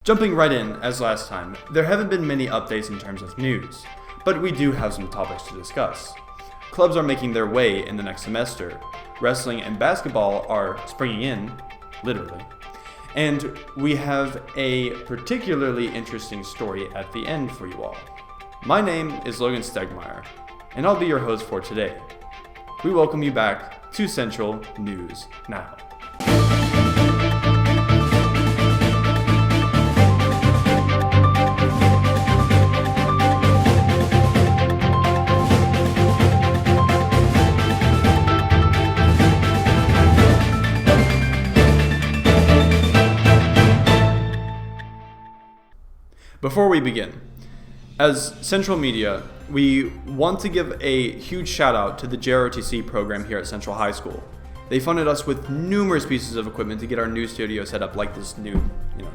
Jumping right in, as last time, there haven't been many updates in terms of news, but we do have some topics to discuss. Clubs are making their way in the next semester, wrestling and basketball are springing in, literally, and we have a particularly interesting story at the end for you all. My name is Logan Stegmaier, and I'll be your host for today. We welcome you back to Central News Now. Before we begin, as Central Media, we want to give a huge shout out to the JROTC program here at Central High School. They funded us with numerous pieces of equipment to get our new studio set up, like this new,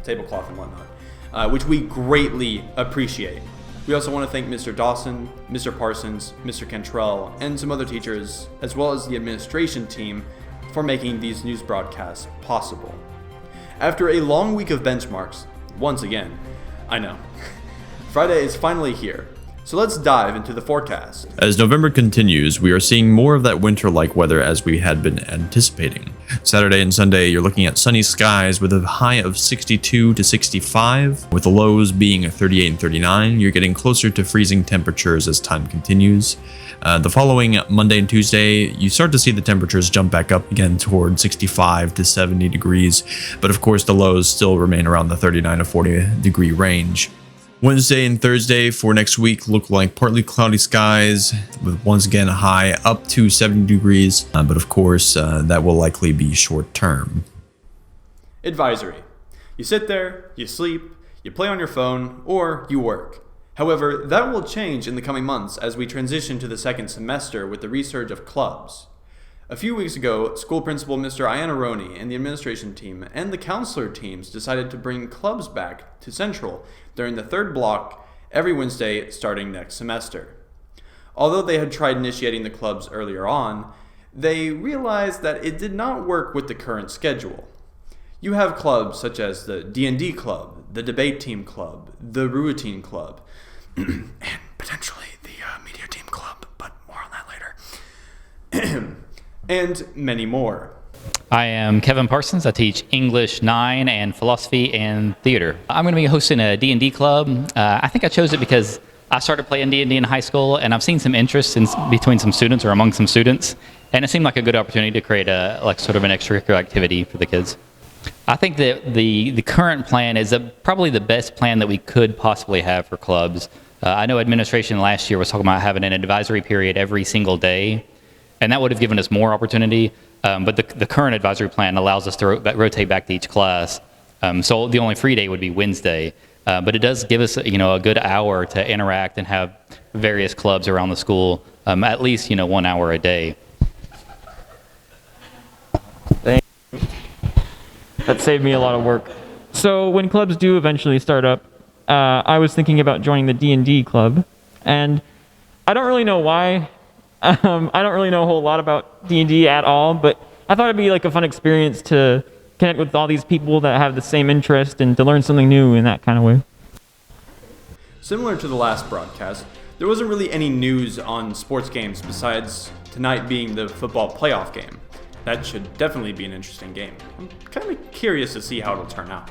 tablecloth and whatnot, which we greatly appreciate. We also want to thank Mr. Dawson, Mr. Parsons, Mr. Cantrell, and some other teachers, as well as the administration team, for making these news broadcasts possible. After a long week of benchmarks, once again, I know. Friday is finally here, so let's dive into the forecast. As November continues, we are seeing more of that winter-like weather as we had been anticipating. Saturday and Sunday, you're looking at sunny skies with a high of 62 to 65, with the lows being 38 and 39. You're getting closer to freezing temperatures as time continues. The following Monday and Tuesday, you start to see the temperatures jump back up again toward 65 to 70 degrees, but of course the lows still remain around the 39 to 40 degree range. Wednesday and Thursday for next week look like partly cloudy skies with once again a high up to 70 degrees, but of course that will likely be short term. Advisory. You sit there, you sleep, you play on your phone, or you work. However, that will change in the coming months as we transition to the second semester with the resurge of clubs. A few weeks ago, school principal Mr. Iannarone and the administration team and the counselor teams decided to bring clubs back to Central during the third block every Wednesday starting next semester. Although they had tried initiating the clubs earlier on, they realized that it did not work with the current schedule. You have clubs such as the D&D Club, the Debate Team Club, the Routine Club, and potentially the Media Team Club, but more on that later. And many more. I am Kevin Parsons. I teach English 9 and philosophy and theater. I'm going to be hosting a D&D club. I think I chose it because I started playing D&D in high school, and I've seen some interest between some students or among some students, and it seemed like a good opportunity to create sort of an extracurricular activity for the kids. I think that the current plan is probably the best plan that we could possibly have for clubs. I know administration last year was talking about having an advisory period every single day, and that would have given us more opportunity. But the current advisory plan allows us to rotate back to each class. So the only free day would be Wednesday. But it does give us, a good hour to interact and have various clubs around the school, at least, 1 hour a day. That saved me a lot of work. So when clubs do eventually start up, I was thinking about joining the D&D club, and I don't really know why. I don't really know a whole lot about D&D at all, but I thought it'd be like a fun experience to connect with all these people that have the same interest and to learn something new in that kind of way. Similar to the last broadcast, there wasn't really any news on sports games besides tonight being the football playoff game. That should definitely be an interesting game. I'm kind of curious to see how it'll turn out.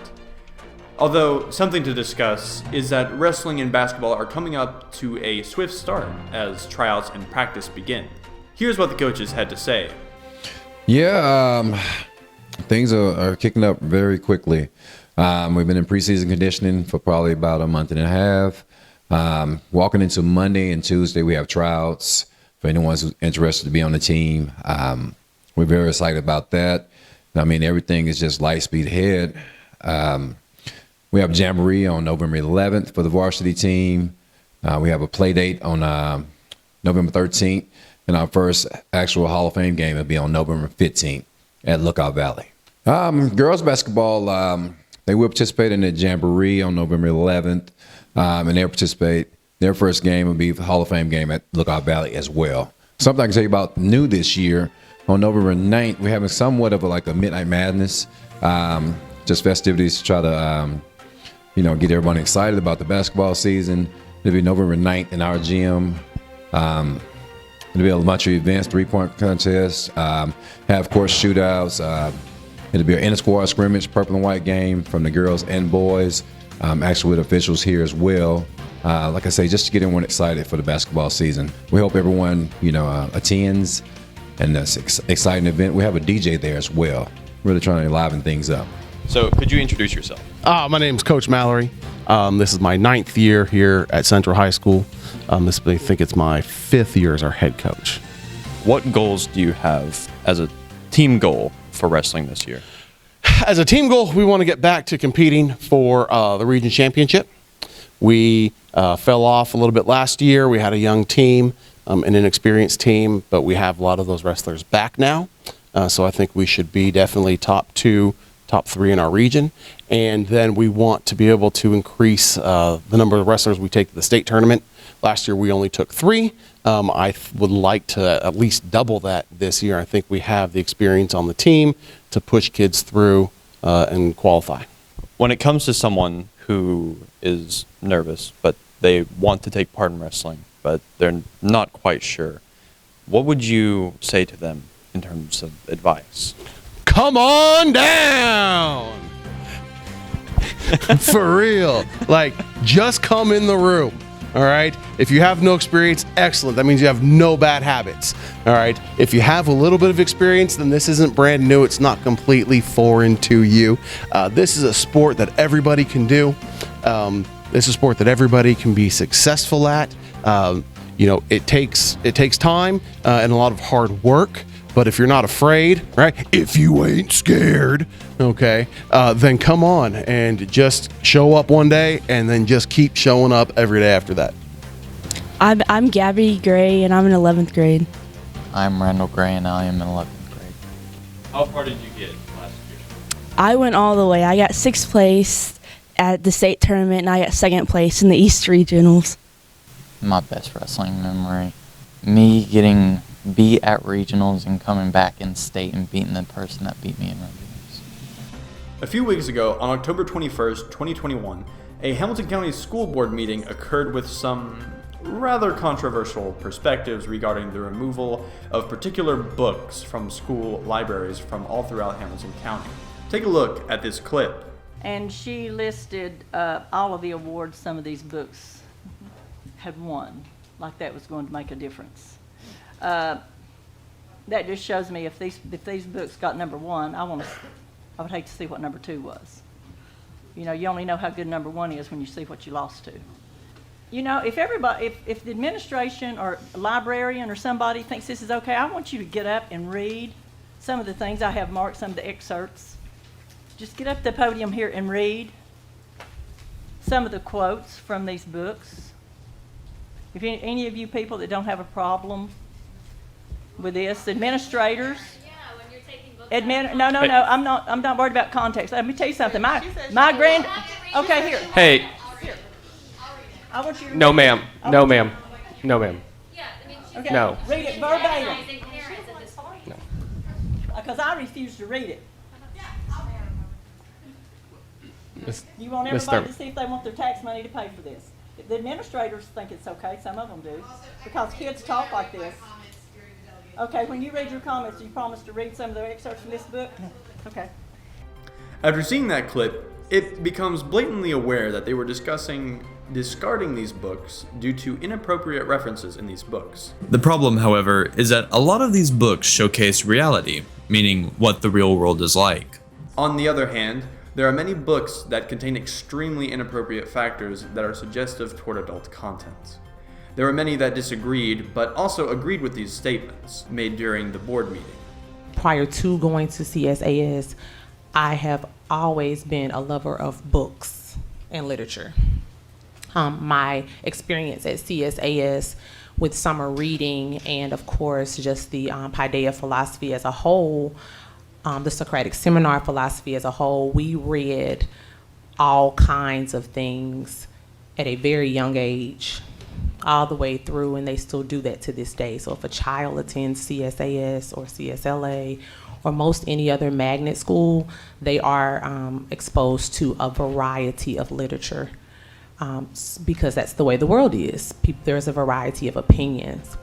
Although, something to discuss is that wrestling and basketball are coming up to a swift start as tryouts and practice begin. Here's what the coaches had to say. Yeah, things are kicking up very quickly. We've been in preseason conditioning for probably about a month and a half. Walking into Monday and Tuesday, we have tryouts for anyone who's interested to be on the team. We're very excited about that. I mean, everything is just light speed ahead. We have Jamboree on November 11th for the varsity team. We have a play date on November 13th. And our first actual Hall of Fame game will be on November 15th at Lookout Valley. Girls basketball, They will participate in the Jamboree on November 11th, and they'll participate. Their first game will be the Hall of Fame game at Lookout Valley as well. Something I can tell you about new this year, on November 9th, we're having somewhat of a Midnight Madness, just festivities to try to, get everyone excited about the basketball season. It'll be November 9th in our gym. It'll be a bunch of events, 3-point contests, have course shootouts. It'll be an inter-squad scrimmage, purple and white game from the girls and boys, actually with officials here as well. Like I say, just to get everyone excited for the basketball season. We hope everyone, attends, and this exciting event. We have a DJ there as well, really trying to liven things up. So could you introduce yourself? My name's Coach Mallory. This is my 9th year here at Central High School. I think it's my 5th year as our head coach. What goals do you have as a team goal for wrestling this year? As a team goal, we want to get back to competing for the region championship. We fell off a little bit last year. We had a young team, an inexperienced team, but we have a lot of those wrestlers back now. So I think we should be definitely top 2, top 3 in our region. And then we want to be able to increase the number of wrestlers we take to the state tournament. Last year we only took 3. I would like to at least double that this year. I think we have the experience on the team to push kids through and qualify. When it comes to someone who is nervous, but they want to take part in wrestling, but they're not quite sure, what would you say to them in terms of advice? Come on down! For real. Just come in the room. All right. If you have no experience, excellent. That means you have no bad habits. All right. If you have a little bit of experience, then this isn't brand new. It's not completely foreign to you. This is a sport that everybody can do. This is a sport that everybody can be successful at. It takes time and a lot of hard work. But if you're not afraid, right? If you ain't scared, okay, then come on and just show up one day and then just keep showing up every day after that. I'm Gabby Gray and I'm in 11th grade. I'm Randall Gray and I am in 11th grade. How far did you get last year? I went all the way. I got 6th place at the state tournament and I got 2nd place in the East Regionals. My best wrestling memory. Me getting beat at regionals and coming back in state and beating the person that beat me in regionals. A few weeks ago, on October 21st, 2021, a Hamilton County School Board meeting occurred with some rather controversial perspectives regarding the removal of particular books from school libraries from all throughout Hamilton County. Take a look at this clip. And she listed all of the awards some of these books had won, like that was going to make a difference. That just shows me if these books got number 1, I would hate to see what number 2 was. You only know how good number 1 is when you see what you lost to. If the administration or a librarian or somebody thinks this is okay, I want you to get up and read some of the things I have marked, some of the excerpts. Just get up to the podium here and read some of the quotes from these books. If any of you people that don't have a problem with this, administrators. Yeah, when you're taking books. No, I'm not worried about context. Let me tell you something. My grand. Okay, here. Hey. Here. I want you to. No, ma'am. No, ma'am. No, ma'am. Yeah, I mean, she's Okay. No. Read it verbatim. recognizing parents at this point. No. Because I refuse to read it. Miss- You want Miss everybody Thurman. to see if they want their tax money to pay for this. The administrators think it's okay. Some of them do, because kids talk like this. Okay, when you read your comments, do you promise to read some of the excerpts from this book? Okay. After seeing that clip, it becomes blatantly aware that they were discussing discarding these books due to inappropriate references in these books. The problem, however, is that a lot of these books showcase reality, meaning what the real world is like. On the other hand, there are many books that contain extremely inappropriate factors that are suggestive toward adult content. There are many that disagreed, but also agreed with these statements made during the board meeting. Prior to going to CSAS, I have always been a lover of books and literature. My experience at CSAS with summer reading and, of course, just the Paideia philosophy as a whole, the Socratic seminar philosophy as a whole, we read all kinds of things at a very young age, all the way through, and they still do that to this day. So if a child attends CSAS or CSLA or most any other magnet school, they are exposed to a variety of literature because that's the way the world is. There's a variety of opinions.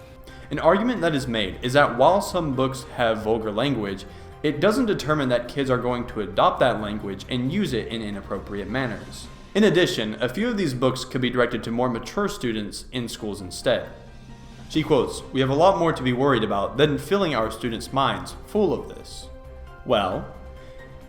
An argument that is made is that while some books have vulgar language, it doesn't determine that kids are going to adopt that language and use it in inappropriate manners. In addition, a few of these books could be directed to more mature students in schools instead. She quotes, "We have a lot more to be worried about than filling our students' minds full of this." Well,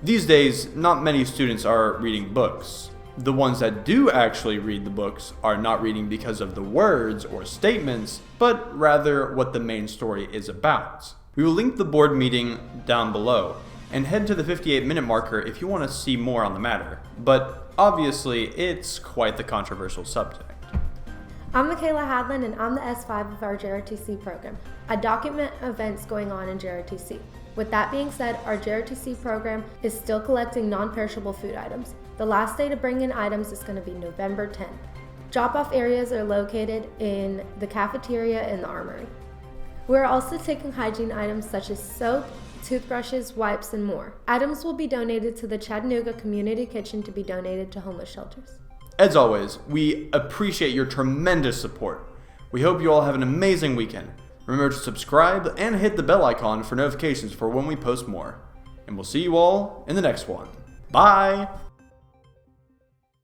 these days, not many students are reading books. The ones that do actually read the books are not reading because of the words or statements, but rather what the main story is about. We will link the board meeting down below, and head to the 58-minute marker if you want to see more on the matter. But obviously, it's quite the controversial subject. I'm Michaela Hadlin, and I'm the S5 of our JRTC program. I document events going on in JRTC. With that being said, our JRTC program is still collecting non-perishable food items. The last day to bring in items is going to be November 10th. Drop-off areas are located in the cafeteria and the armory. We're also taking hygiene items such as soap, toothbrushes, wipes, and more. Items will be donated to the Chattanooga Community Kitchen to be donated to homeless shelters. As always, we appreciate your tremendous support. We hope you all have an amazing weekend. Remember to subscribe and hit the bell icon for notifications for when we post more. And we'll see you all in the next one. Bye!